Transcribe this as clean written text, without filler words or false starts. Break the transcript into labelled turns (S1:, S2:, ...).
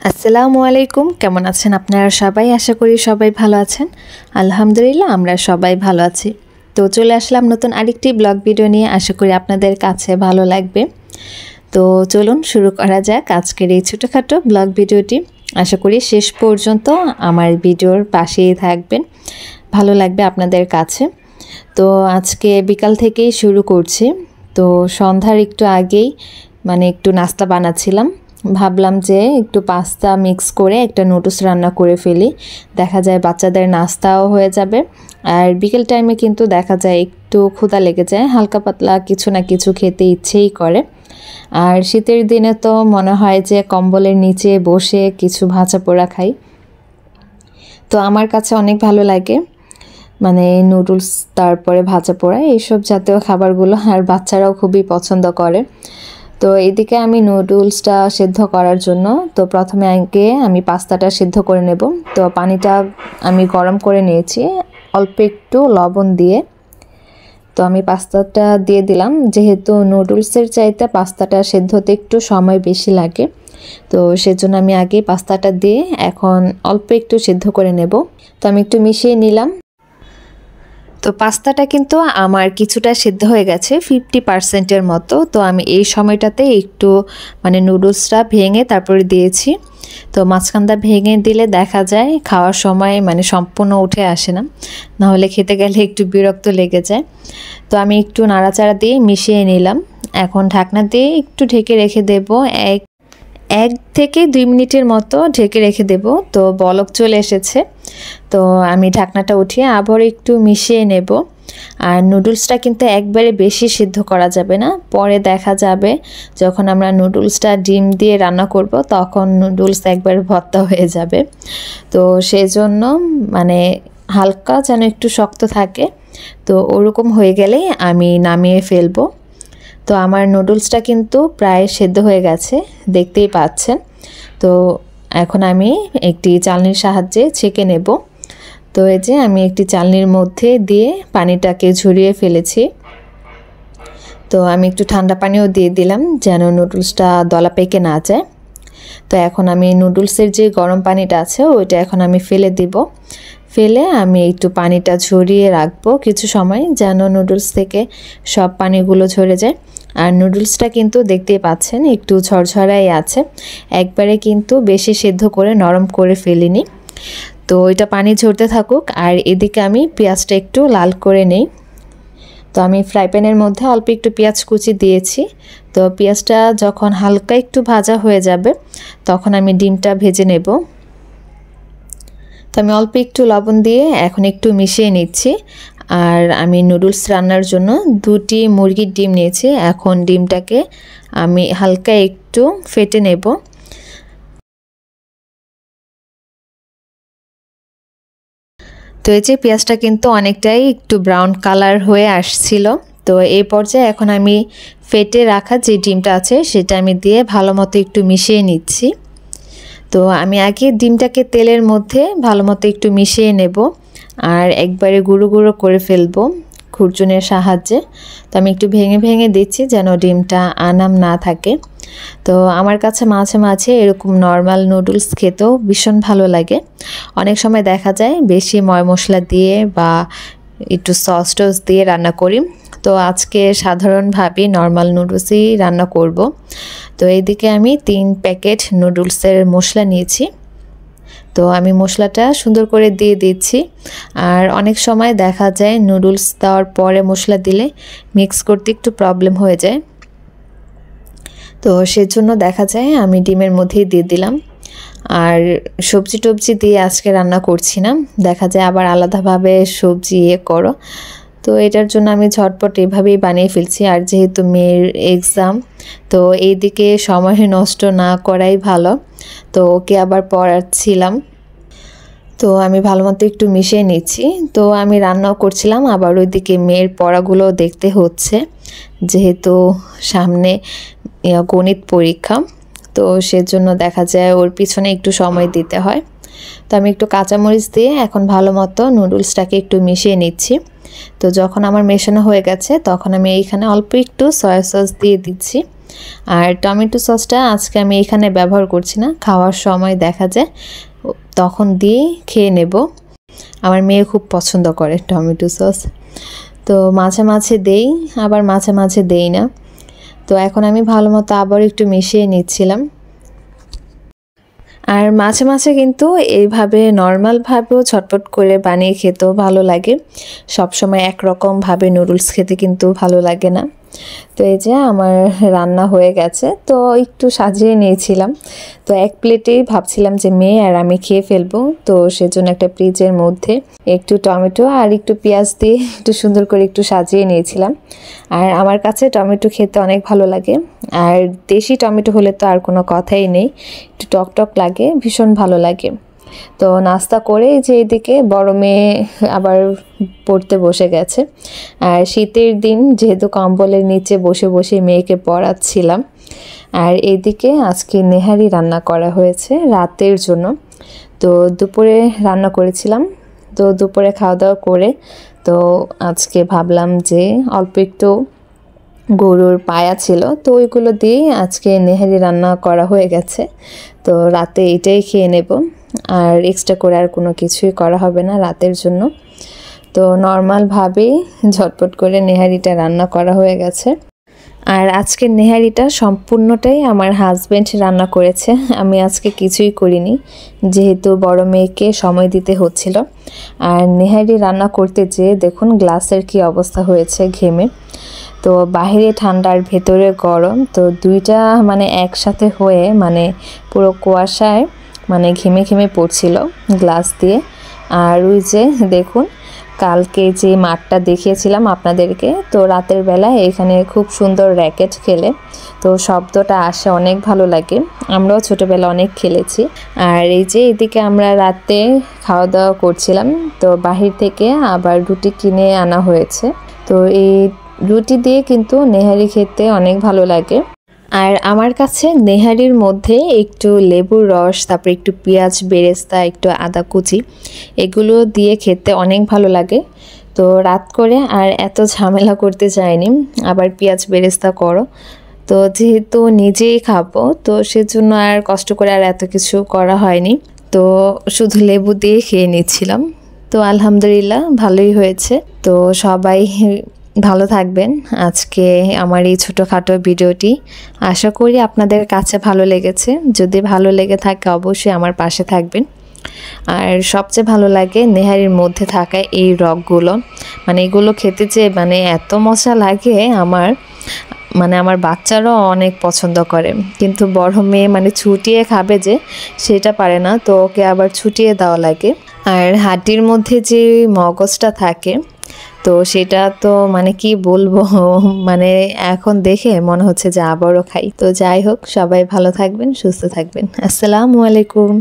S1: আসসালামু আলাইকুম, কেমন আছেন আপনারা সবাই? আশা করি সবাই ভালো আছেন। আলহামদুলিল্লাহ আমরা সবাই ভালো আছি। তো চলে আসলাম নতুন আরেকটি ব্লগ ভিডিও নিয়ে। আশা করি আপনাদের কাছে ভালো লাগবে। তো চলুন শুরু করা যাক আজকের এই ছোটোখাটো ব্লগ ভিডিওটি। আশা করি শেষ পর্যন্ত আমার ভিডিওর পাশেই থাকবেন, ভালো লাগবে আপনাদের কাছে। তো আজকে বিকাল থেকেই শুরু করছি। তো সন্ধ্যার একটু আগেই একটু নাস্তা বানাচ্ছিলাম। ভাবলাম যে একটু পাস্তা মিক্স করে একটা নুডলস রান্না করে ফেলি, দেখা যায় বাচ্চাদের নাস্তাও হয়ে যাবে। আর বিকেল টাইমে কিন্তু দেখা যায় একটু ক্ষুধা লেগে যায়, হালকা পাতলা কিছু না কিছু খেতে ইচ্ছেই করে। আর শীতের দিনে তো মনে হয় যে কম্বলের নিচে বসে কিছু ভাজা পোড়া খাই। তো আমার কাছে অনেক ভালো লাগে নুডলস, তারপরে ভাজা পোড়া এইসব জাতীয় খাবারগুলো, আর বাচ্চারাও খুবই পছন্দ করে। তো এদিকে আমি নুডলসটা সিদ্ধ করার জন্য প্রথমে আমি পাস্তাটা সিদ্ধ করে নেব। তো পানিটা আমি গরম করে নিয়েছি অল্প একটু লবণ দিয়ে। তো আমি পাস্তাটা দিয়ে দিলাম, যেহেতু নুডলসের চাইতে পাস্তাটা সিদ্ধ হতে একটু সময় বেশি লাগে, তো সেজন্য আমি আগে পাস্তাটা দিয়ে এখন অল্প একটু সিদ্ধ করে নেব। তো আমি একটু মিশিয়ে নিলাম। তো পাস্তাটা কিন্তু আমার কিছুটা সিদ্ধ হয়ে গেছে, 50%-এর মতো। তো আমি এই সময়টাতে একটু নুডলসটা ভেঙে তারপরে দিয়েছি। তো মাঝখানটা ভেঙে দিলে দেখা যায় খাওয়ার সময় সম্পূর্ণ উঠে আসে না, নাহলে খেতে গেলে একটু বিরক্ত লেগে যায়। তো আমি একটু নাড়াচাড়া দিয়ে মিশিয়ে নিলাম। এখন ঢাকনা দিয়ে একটু ঢেকে রেখে দেব, 1 থেকে 2 মিনিটের মতো ঢেকে রেখে দেব। তো বলক চলে এসেছে, তো আমি ঢাকনাটা উঠিয়ে আবার একটু মিশিয়ে নেব। আর নুডলসটা কিন্তু একবারে বেশি সিদ্ধ করা যাবে না, পরে দেখা যাবে যখন আমরা নুডলসটা ডিম দিয়ে রান্না করব তখন নুডলস একবারে ভর্তা হয়ে যাবে। তো সেজন্য হালকা যেন একটু শক্ত থাকে, তো ওরকম হয়ে গেলেই আমি নামিয়ে ফেলবো। তো আমার নুডলসটা কিন্তু প্রায় সেদ্ধ হয়ে গেছে, দেখতেই পাচ্ছেন। তো এখন আমি একটি চালনির সাহায্যে ছেঁকে নেব। তো এই যে আমি একটি চালনির মধ্যে দিয়ে পানিটাকে ঝরিয়ে ফেলেছি। তো আমি একটু ঠান্ডা পানিও দিয়ে দিলাম যেন নুডলসটা দলা পেকে না যায়। তো এখন আমি নুডলসের যে গরম পানিটা আছে ওইটা এখন আমি ফেলে দিব। ফেলে আমি একটু পানিটা ঝরিয়ে রাখবো কিছু সময়, যেন নুডলস থেকে সব পানিগুলো ঝরে যায়। আর নুডলসটা কিন্তু দেখতেই পাচ্ছেন একটু ঝরঝরাই আছে, একবারে কিন্তু বেশি সিদ্ধ করে নরম করে ফেলিনি। তো এটা পানি ঝরতে থাকুক, আর এদিকে আমি পেঁয়াজটা একটু লাল করে নেই। তো আমি ফ্রাই প্যানের মধ্যে অল্প একটু পেঁয়াজ কুচি দিয়েছি। তো পেঁয়াজটা যখন হালকা একটু ভাজা হয়ে যাবে তখন আমি ডিমটা ভেজে নেব। তো আমি অল্প একটু লবণ দিয়ে এখন একটু মিশিয়ে নিচ্ছি। আর আমি নুডলস রান্নার জন্য 2টি মুরগির ডিম নিয়েছি। এখন ডিমটাকে আমি হালকা একটু ফেটে নেব। তো এই যে পেঁয়াজটা কিন্তু অনেকটাই একটু ব্রাউন কালার হয়ে আসছিল। তো এই পর্যায়ে এখন আমি ফেটে রাখা যে ডিমটা আছে সেটা আমি দিয়ে ভালো মতো একটু মিশিয়ে নিচ্ছি। তো আমি আগে ডিমটাকে তেলের মধ্যে ভালো মতো একটু মিশিয়ে নেব, আর একবারে গুঁড়ো গুঁড়ো করে ফেলবো খুরচুনের সাহায্যে। তো আমি একটু ভেঙে ভেঙে দিচ্ছি যেন ডিমটা আনাম না থাকে। তো আমার কাছে মাঝে মাঝে এরকম নর্মাল নুডলস খেতেও ভীষণ ভালো লাগে। অনেক সময় দেখা যায় বেশি ময় মশলা দিয়ে বা একটু সস টস দিয়ে রান্না করি, তো আজকে সাধারণভাবে নর্মাল নুডলসই রান্না করব। তো এইদিকে আমি 3 প্যাকেট নুডলসের মশলা নিয়েছি। তো আমি মশলাটা সুন্দর করে দিয়ে দিচ্ছি। আর অনেক সময় দেখা যায় নুডলস দেওয়ার পরে মশলা দিলে মিক্স করতে একটু প্রবলেম হয়ে যায়, তো সেজন্য দেখা যায় আমি ডিমের মধ্যেই দিয়ে দিলাম। আর সবজি টবজি দিয়ে আজকে রান্না করছি না, দেখা যায় আবার আলাদাভাবে সবজি করো। তো এটার জন্য আমি ঝটপট এভাবেই বানিয়ে ফেলছি। আর যেহেতু মেয়ের এক্সাম, তো এইদিকে সময় নষ্ট না করাই ভালো। তো ওকে আবার পড়াচ্ছিলাম, তো আমি ভালো মতো একটু মিশিয়ে নিচ্ছি। তো আমি রান্নাও করছিলাম, আবার ওইদিকে মেয়ের পড়াগুলো দেখতে হচ্ছে, যেহেতু সামনে গণিত পরীক্ষা। তো সেজন্য দেখা যায় ওর পিছনে একটু সময় দিতে হয়। তো আমি একটু কাঁচামরিচ দিয়ে এখন ভালো মতো নুডলসটাকে একটু মিশিয়ে নিচ্ছি। তো যখন আমার মেশানো হয়ে গেছে তখন আমি এইখানে অল্প একটু সয়া সস দিয়ে দিচ্ছি। আর টমেটো সসটা আজকে আমি এখানে ব্যবহার করছি না, খাওয়ার সময় দেখা যায় তখন দিয়ে খেয়ে নেব। আমার মেয়ে খুব পছন্দ করে টমেটো সস, তো মাঝে মাঝে দেই আবার মাঝে মাঝে দেই না। তো এখন আমি ভালো মতো আবার একটু মিশিয়ে নিচ্ছিলাম। আর মাঝে মাঝে কিন্তু এইভাবে নর্মালভাবেও ঝটপট করে বানিয়ে খেতেও ভালো লাগে, সবসময় একরকমভাবে নুডলস খেতে কিন্তু ভালো লাগে না। তো এই যে আমার রান্না হয়ে গেছে, তো একটু সাজিয়ে নিয়েছিলাম। তো এক প্লেটেই ভাবছিলাম যে মেয়ে আর আমি খেয়ে ফেলবো, তো সেজন্য একটা ফ্রিজের মধ্যে একটু টমেটো আর একটু পেঁয়াজ দিয়ে একটু সুন্দর করে একটু সাজিয়ে নিয়েছিলাম। আর আমার কাছে টমেটো খেতে অনেক ভালো লাগে, আর দেশি টমেটো হলে তো আর কোনো কথাই নেই, একটু টক টক লাগে, ভীষণ ভালো লাগে। তো নাস্তা করে যে এদিকে বড় মেয়ে আবার পড়তে বসে গেছে। আর শীতের দিন যেহেতু কম্বলের নিচে বসে বসে মেয়েকে পড়াচ্ছিলাম। আর এদিকে আজকে নেহারি রান্না করা হয়েছে রাতের জন্য। তো দুপুরে রান্না করেছিলাম, তো দুপুরে খাওয়া দাওয়া করে তো আজকে ভাবলাম যে অল্প একটু গরুর পায়া ছিল, তো ওইগুলো দিয়েই আজকে নেহারি রান্না করা হয়ে গেছে। তো রাতে এটাই খেয়ে নেব, আর এক্সট্রা করে আর কোনো কিছুই করা হবে না রাতের জন্য। তো নর্মালভাবেই ঝটপট করে নেহারিটা রান্না করা হয়ে গেছে। আর আজকের নেহারিটা সম্পূর্ণটাই আমার হাজব্যান্ড রান্না করেছে, আমি আজকে কিছুই করিনি, যেহেতু বড় মেয়েকে সময় দিতে হচ্ছিল। আর নেহারি রান্না করতে যেয়ে দেখুন গ্লাসের কি অবস্থা হয়েছে ঘেমে। তো বাইরে ঠান্ডা আর ভেতরে গরম, তো দুইটা মানে একসাথে হয়ে মানে পুরো কুয়াশায় মানে ঘেমে ঘেমে পড়ছিল গ্লাস দিয়ে। আর ওই যে দেখুন কালকে যে মাঠটা দেখিয়েছিলাম আপনাদেরকে, তো রাতের বেলায় এখানে খুব সুন্দর র্যাকেট খেলে, তো শব্দটা আসে, অনেক ভালো লাগে, আমরাও ছোটোবেলা অনেক খেলেছি। আর এই যে এদিকে আমরা রাতে খাওয়া দাওয়া করছিলাম, তো বাহির থেকে আবার রুটি কিনে আনা হয়েছে। তো এই রুটি দিয়ে কিন্তু নেহারি খেতে অনেক ভালো লাগে। আর আমার কাছে নেহারির মধ্যে একটু লেবুর রস, তারপর একটু পেঁয়াজ বেরেস্তা, একটু আদা কুচি, এগুলো দিয়ে খেতে অনেক ভালো লাগে। তো রাত করে আর এত ঝামেলা করতে চাইনি আবার পেঁয়াজ বেরেস্তা করো, তো যেহেতু নিজেই খাবো তো সেজন্য আর কষ্ট করে আর এত কিছু করা হয়নি, তো শুধু লেবু দিয়ে খেয়ে নিচ্ছিলাম। তো আলহামদুলিল্লাহ ভালোই হয়েছে। তো সবাই ভালো থাকবেন। আজকে আমার এই ছোটোখাটো ভিডিওটি আশা করি আপনাদের কাছে ভালো লেগেছে। যদি ভালো লেগে থাকে অবশ্যই আমার পাশে থাকবেন। আর সবচেয়ে ভালো লাগে নেহারির মধ্যে থাকা এই রগগুলো, মানে এগুলো খেতে যে মানে এত মজা লাগে আমার বাচ্চারাও অনেক পছন্দ করে, কিন্তু বড় মেয়ে মানে ছুটিয়ে খাবে যে সেটা পারে না, তো ওকে আবার ছুটিয়ে দেওয়া লাগে। আর হাড্ডির মধ্যে যে মগজটা থাকে তো সেটা তো মানে কি বলবো, মানে এখন দেখে মনে হচ্ছে যে আবারও খাই। তো যাই হোক, সবাই ভালো থাকবেন, সুস্থ থাকবেন। আসসালামু আলাইকুম।